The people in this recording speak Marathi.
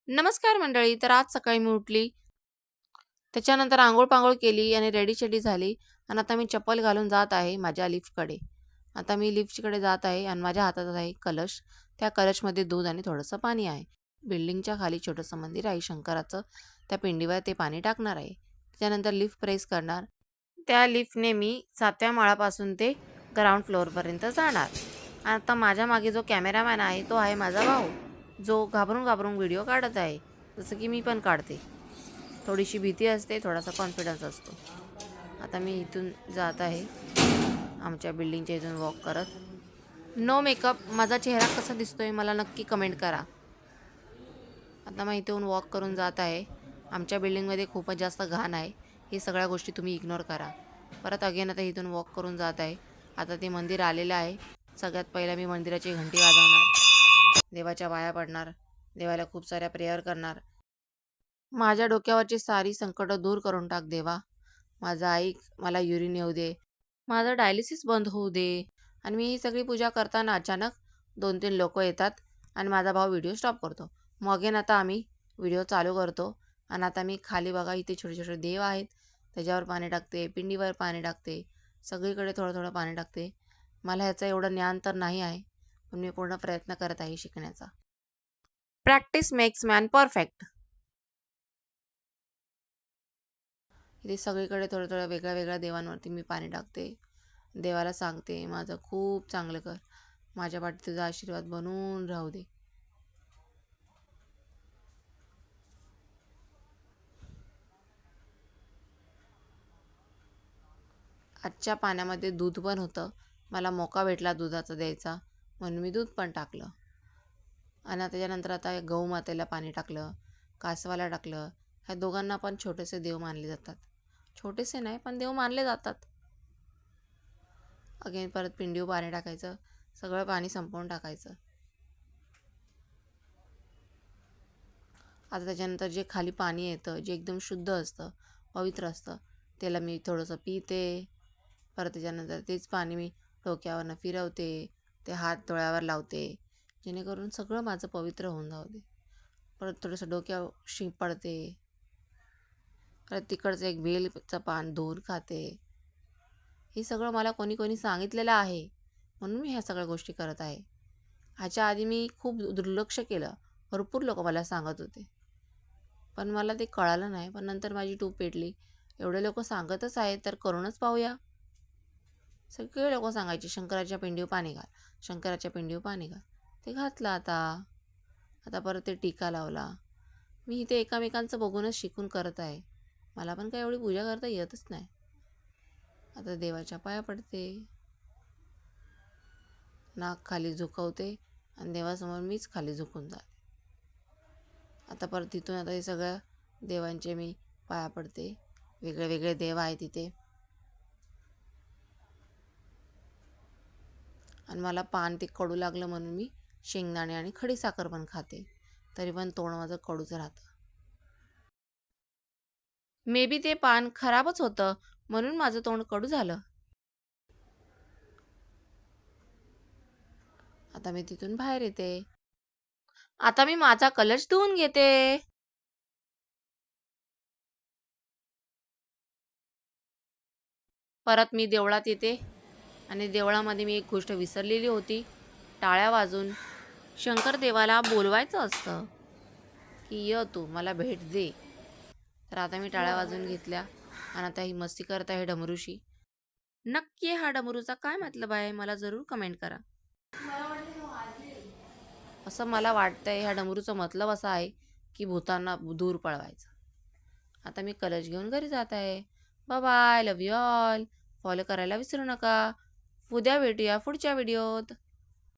नमस्कार मंडळी. तर आज सकाळी मी उठली, त्याच्यानंतर अंघोळ-पांघोळ केली आणि रेडी-शेडी झाली आणि आता मी चप्पल घालून जात आहे माझ्या लिफ्टकडे. आता मी लिफ्टकडे जात आहे आणि माझ्या हातात आहे कलश. त्या कलशमध्ये दूध आणि थोडंसं पाणी आहे. बिल्डिंगच्या खाली छोटंसं मंदिर आहे शंकराचं. त्या पिंडीवर ते पाणी टाकणार आहे. त्याच्यानंतर लिफ्ट प्रेस करणार. त्या लिफ्टने मी 7व्या माळापासून ते ग्राउंड फ्लोअरपर्यंत जाणार. आता माझ्या मागे जो कॅमेरामॅन आहे तो आहे माझा भाऊ, जो घाबरून घाबरून व्हिडिओ काढत आहे, जसं की मी पण काढते. थोडीशी भीती असते, थोडासा कॉन्फिडन्स असतो. आता मी इथून जात आहे आमच्या बिल्डिंगच्या इथून वॉक करत. No makeup. माझा चेहरा कसा दिसतोय मला नक्की कमेंट करा. आता मी इथून वॉक करून जात आहे. आमच्या बिल्डिंगमध्ये खूपच जास्त घाण आहे. हे सगळ्या गोष्टी तुम्ही इग्नोर करा. परत अगेन आता इथून वॉक करून जात आहे. आता ते मंदिर आलेलं आहे. सगळ्यात पहिला मी मंदिराची घंटी वाजवणार, देवाच्या पाया पडणार, देवाला खूप साऱ्या प्रेयर करणार. माझ्या डोक्यावरची सारी संकटं दूर करून टाक देवा. माझा ऐक, मला युरिन येऊ दे, माझं डायलिसिस बंद होऊ दे. आणि मी ही सगळी पूजा करताना अचानक 2-3 लोक येतात आणि माझा भाऊ व्हिडिओ स्टॉप करतो. मग अगेन आता आम्ही व्हिडिओ चालू करतो आणि आता मी खाली बघा इथे छोटे छोटे देव आहेत, त्याच्यावर पाणी टाकते, पिंडीवर पाणी टाकते, सगळीकडे थोडं थोडं पाणी टाकते. मला ह्याचं एवढं ज्ञान तर नाही आहे, पण मी पूर्ण प्रयत्न करत आहे शिकण्याचा. Practice makes man perfect. इथे सगळीकडे थोडं थोडं वेगळ्या वेगळ्या देवांवरती मी पाणी टाकते. देवाला सांगते, माझं खूप चांगलं कर, माझ्या पाठी तुझा आशीर्वाद बनून राहू दे. आजच्या पाण्यामध्ये दूध पण होतं. मला मोका भेटला दुधाचा द्यायचा, म्हणून मी दूध पण टाकलं. आणि त्याच्यानंतर आता गौमातेला पाणी टाकलं, कासवाला टाकलं. ह्या दोघांना पण छोटेसे देव मानले जातात. छोटेसे नाही, पण देव मानले जातात. अगेन परत पिंडीवर पाणी टाकायचं, सगळं पाणी संपवून टाकायचं. आता त्याच्यानंतर जे खाली पाणी येतं, जे एकदम शुद्ध असतं, पवित्र असतं, त्याला मी थोडंसं पिते. परत त्याच्यानंतर तेच पाणी मी डोक्यावरनं फिरवते, ते हात डोळ्यावर लावते, जेणेकरून सगळं माझं पवित्र होऊन जाऊ दे. परत थोडंसं डोक्यावर शिंपडते. परत तिकडचं एक बेलचं पान धुवून खाते. हे सगळं मला कोणी कोणी सांगितलेलं आहे, म्हणून मी ह्या सगळ्या गोष्टी करत आहे. ह्याच्या आधी मी खूप दुर्लक्ष केलं. भरपूर लोक मला सांगत होते, पण मला ते कळालं नाही. पण नंतर माझी टूप पेटली. एवढे लोक सांगतच आहेत तर करूनच पाहूया. सगळे लोक सांगायचे, शंकराच्या पिंडीवर पाणी घाल, शंकराच्या पिंडीवर पाणी घाल. ते घातलं. आता आता परत ते टीका लावला. मी इथे एकामेकांचं बघूनच शिकून करत आहे. मला पण काय एवढी पूजा करता येतच नाही. आता देवाच्या पाया पडते, नाक खाली झुकवते आणि देवासमोर मीच खाली झुकून जाते. आता परत तिथून आता हे सगळ्या देवांचे मी पाया पडते. वेगळे वेगळे देव आहेत तिथे. आणि मला पान ते कडू लागलं म्हणून मी शेंगदाणे आणि खडीसाखर पण खाते, तरी पण तोंड माझं कडूच राहतं. मे बी ते पान खराबच होतं, म्हणून माझं तोंड कडू झालं. आता मी तिथून बाहेर येते. आता मी माझा कलश धुवून घेते. परत मी देवळात येते आणि देवळामध्ये मी एक गोष्ट विसरलेली होती. टाळ्या वाजून शंकर देवाला बोलवायचं असतं की य तू मला भेट दे. तर आता मी टाळ्या वाजून घेतल्या आणि आता ही मस्ती करत आहे डमरूशी. नक्की हा डमरूचा काय मतलब आहे मला जरूर कमेंट करा. असं मला वाटतंय ह्या डमरूचा मतलब असा आहे की भूतांना दूर पळवायचं. आता मी कलश घेऊन घरी जात आहे. Bye bye, love you all. Follow करायला विसरू नका. उद्या भेटूया पुढच्या व्हिडिओत.